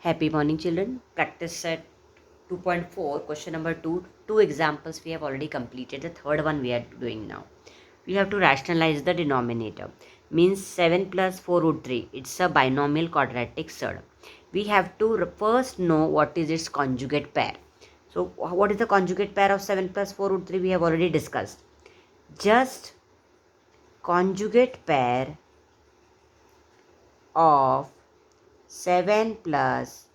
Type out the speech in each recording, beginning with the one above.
Happy morning, children. Practice set 2.4, question number 2. Two examples we have already completed. The third one we are doing now. We have to rationalize the denominator. Means 7 plus 4 root 3. It's a binomial quadratic surd. We have to first know what is its conjugate pair. So, what is the conjugate pair of 7 plus 4 root 3? We have already discussed. Just conjugate pair of 7 plus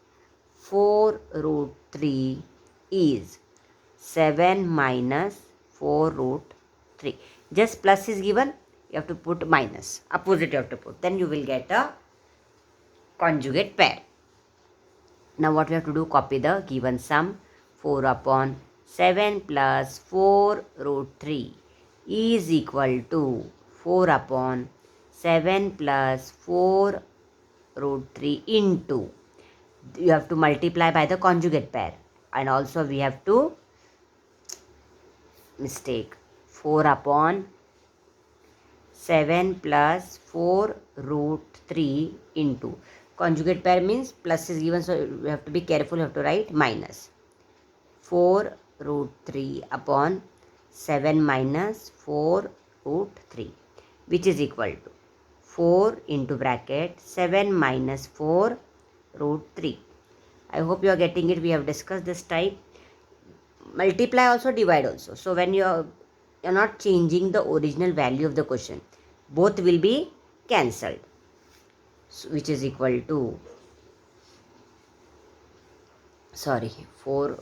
4 root 3 is 7 minus 4 root 3. Just plus is given, you have to put minus. Opposite you have to put. Then you will get a conjugate pair. Now what we have to do, copy the given sum. 4 upon 7 plus 4 root 3 is equal to 4 upon 7 plus 4 root 3 into, you have to multiply by the conjugate pair, and also we have to 4 upon 7 plus 4 root 3 into conjugate pair means plus is given, so we have to be careful, you have to write minus 4 root 3 upon 7 minus 4 root 3, which is equal to 4 into bracket 7 minus 4 root 3. I hope you are getting it. We have discussed this type. Multiply also, divide also. So when you are not changing the original value of the question, both will be cancelled, so, which is equal to, for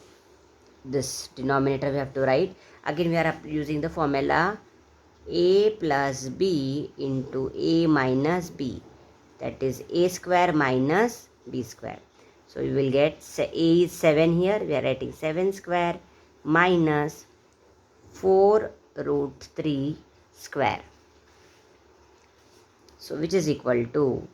this denominator we have to write. Again we are using the formula a plus b into a minus b, that is a square minus b square. So we will get a is 7 here, we are writing 7 square minus 4 root 3 square. So which is equal to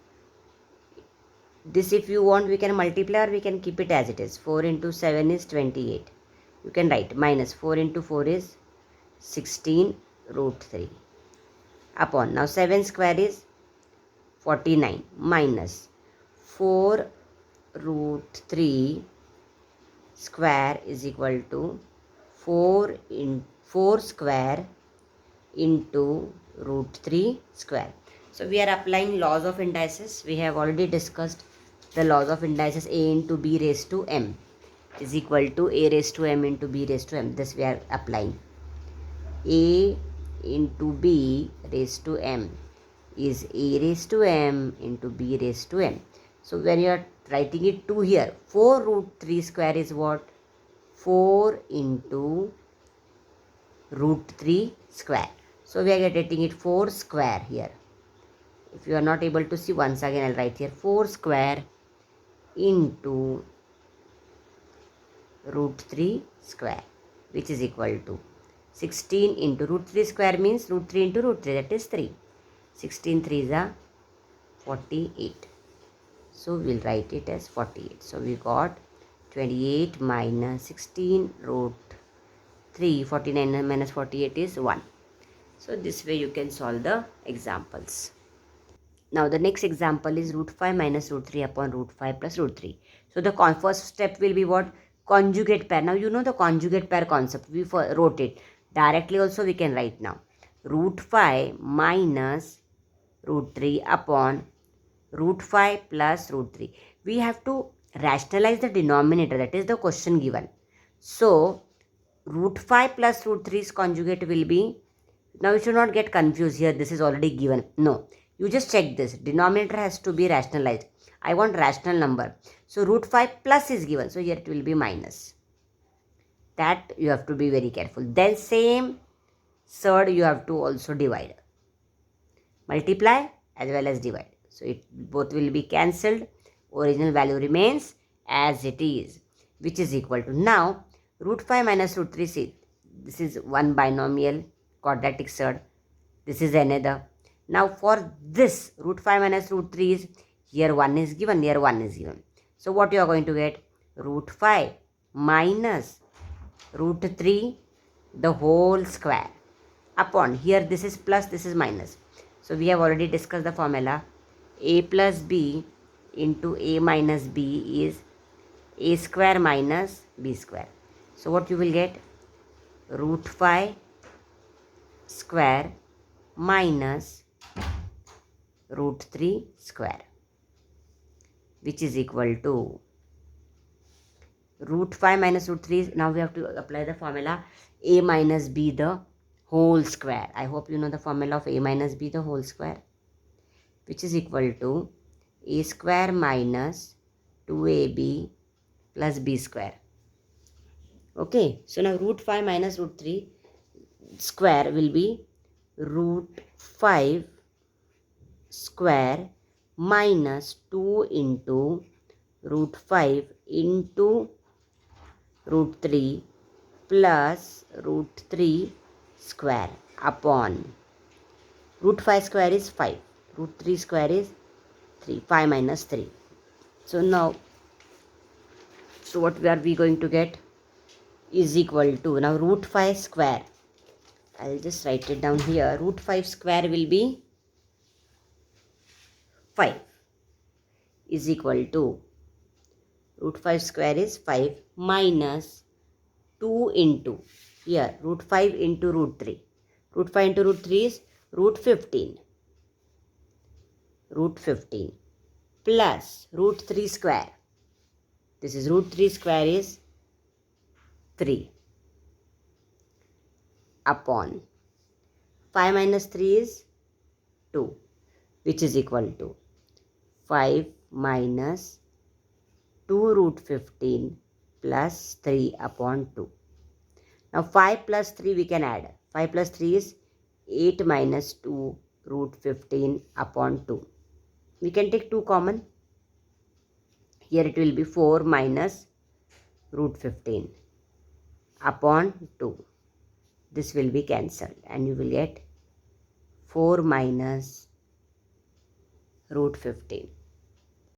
this. If you want, we can multiply or we can keep it as it is. 4 into 7 is 28. You can write minus 4 into 4 is 16 root 3 upon, now 7 square is 49 minus 4 root 3 square is equal to 4 square into root 3 square. So we are applying laws of indices. We have already discussed the laws of indices. A into b raised to m is equal to a raised to m into b raised to m. This we are applying. A into b raised to m is a raised to m into b raised to m. So when you are writing it 2 here, 4 root 3 square is what? 4 into root 3 square. So we are getting it 4 square here. If you are not able to see, once again I will write here 4 square into root 3 square, which is equal to 16 into root 3 square means root 3 into root 3, that is 3. 16 3s are 48. So we will write it as 48. So we got 28 minus 16 root 3. 49 minus 48 is 1. So this way you can solve the examples. Now the next example is root 5 minus root 3 upon root 5 plus root 3. So the first step will be what? Conjugate pair. Now you know the conjugate pair concept. We wrote it. Directly also we can write now. Root 5 minus root 3 upon root 5 plus root 3. We have to rationalize the denominator, that is the question given. So root 5 plus root 3's conjugate will be, now you should not get confused here, this is already given. No, you just check this. Denominator has to be rationalized. I want rational number. So root 5 plus is given, so here it will be minus. That you have to be very careful. Then same surd you have to also divide. Multiply as well as divide. So it both will be cancelled. Original value remains as it is, which is equal to, now root 5 minus root 3, see, this is one binomial quadratic surd. This is another. Now for this root 5 minus root 3 is, here 1 is given, here 1 is given. So what you are going to get? Root 5 minus root 3 the whole square upon, here this is plus, this is minus. So we have already discussed the formula. A plus b into a minus b is a square minus b square. So what you will get? Root 5 square minus root 3 square, which is equal to root 5 minus root 3. Now we have to apply the formula a minus b the whole square. I hope you know the formula of a minus b the whole square, which is equal to a square minus 2ab plus b square. Okay, so now root 5 minus root 3 square will be root 5 square minus 2 into root 5 into root 3 plus root 3 square upon root 5 square is 5, root 3 square is 3, 5 minus 3. So now, so what are we going to get is equal to, now root 5 square, I'll just write it down here, root 5 square will be 5 is equal to root 5 square is 5 minus 2 into, here root 5 into root 3. Root 5 into root 3 is root 15. Root 15 plus root 3 square. This is root 3 square is 3 upon 5 minus 3 is 2, which is equal to 5 minus 2 root 15 plus 3 upon 2. Now 5 plus 3 we can add. 5 plus 3 is 8 minus 2 root 15 upon 2. We can take 2 common. Here it will be 4 minus root 15 upon 2. This will be cancelled and you will get 4 minus root 15.